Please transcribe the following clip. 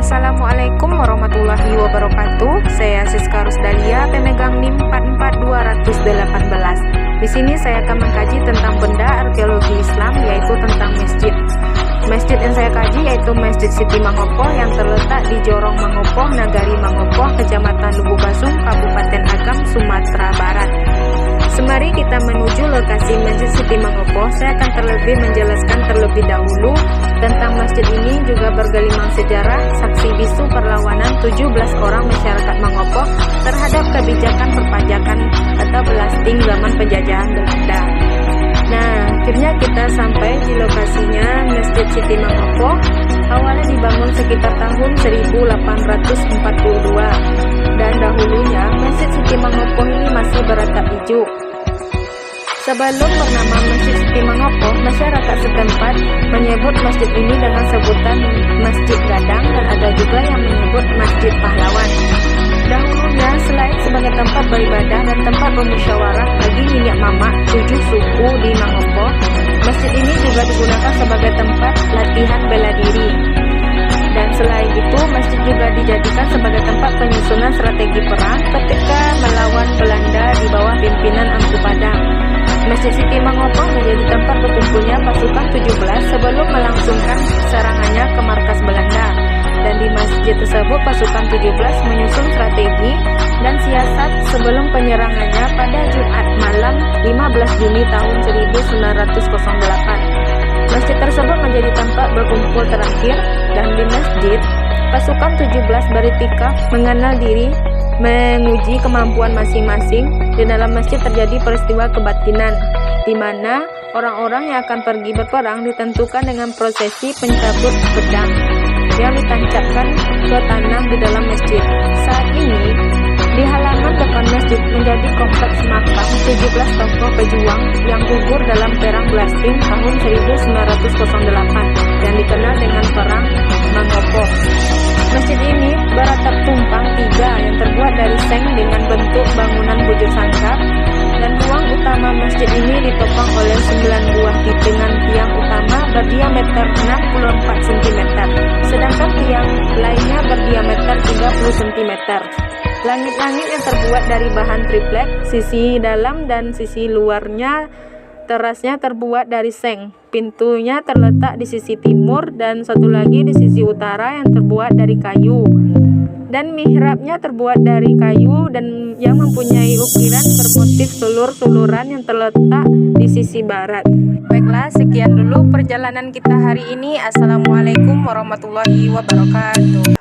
Assalamualaikum warahmatullahi wabarakatuh. Saya Siska Rusdalia, pemegang NIM 44218. Di sini saya akan mengkaji tentang benda arkeologi Islam, yaitu tentang masjid. Masjid yang saya kaji yaitu Masjid Siti Mangopo yang terletak di Jorong Mangopo, Nagari Mangopo, Kecamatan Lubukasung, Kabupaten Agam, Sumatera Barat. Semari kita menuju lokasi Masjid Siti Mangopo. Saya akan menjelaskan terlebih dahulu tentang masjid ini, juga bergelimang sejarah, saksi bisu perlawanan 17 orang masyarakat Mangopo terhadap kebijakan perpajakan atau belasting zaman penjajahan Belanda. Nah, akhirnya kita sampai di lokasinya Masjid Siti Mangopo. Awalnya dibangun sekitar tahun 1842 dan dahulunya Masjid Siti Mangopo ini masih beratap hijau. Sebelum bernama Masjid Siti Mangopo, masyarakat setempat menyebut masjid ini dengan sebutan Masjid Gadang, dan ada juga yang menyebut Masjid Pahlawan. Dahulunya, selain sebagai tempat beribadah dan tempat bermusyawarah bagi minyak mamak 7 suku di Mangopo, masjid ini juga digunakan sebagai tempat latihan bela diri. Dan selain itu, masjid juga dijadikan sebagai tempat penyusunan strategi perang ketika melawan Belanda di bawah pimpinan Angku Padang. Masjid Siti Mangopo menjadi tempat berkumpulnya pasukan 17 sebelum melangsungkan serangannya ke markas Belanda. Dan di masjid tersebut pasukan 17 menyusun strategi dan siasat sebelum penyerangannya pada Jumat malam 15 Juni tahun 1908. Masjid tersebut menjadi tempat berkumpul terakhir, dan di masjid pasukan 17 beritikaf mengenal diri, menguji kemampuan masing-masing. Di dalam masjid terjadi peristiwa kebatinan, di mana orang-orang yang akan pergi berperang ditentukan dengan prosesi pencabut pedang yang ditancapkan ke tanah di dalam masjid. Saat ini, di halaman depan masjid menjadi kompleks makam 17 tokoh pejuang yang gugur dalam perang Blasting tahun 1908 yang dikenal dengan Perang Mangopo. Masjid ini beratap tumpang 3 yang terbuat dari seng dengan bentuk bangunan bujur sangkar, dan ruang utama masjid ini ditopang oleh 9 buah dengan tiang utama berdiameter 64 cm, sedangkan tiang lainnya berdiameter 30 cm. Langit-langit yang terbuat dari bahan triplek, sisi dalam dan sisi luarnya terasnya terbuat dari seng. Pintunya terletak di sisi timur dan satu lagi di sisi utara yang terbuat dari kayu. Dan mihrabnya terbuat dari kayu dan yang mempunyai ukiran bermotif sulur-suluran yang terletak di sisi barat. Baiklah, sekian dulu perjalanan kita hari ini. Assalamualaikum warahmatullahi wabarakatuh.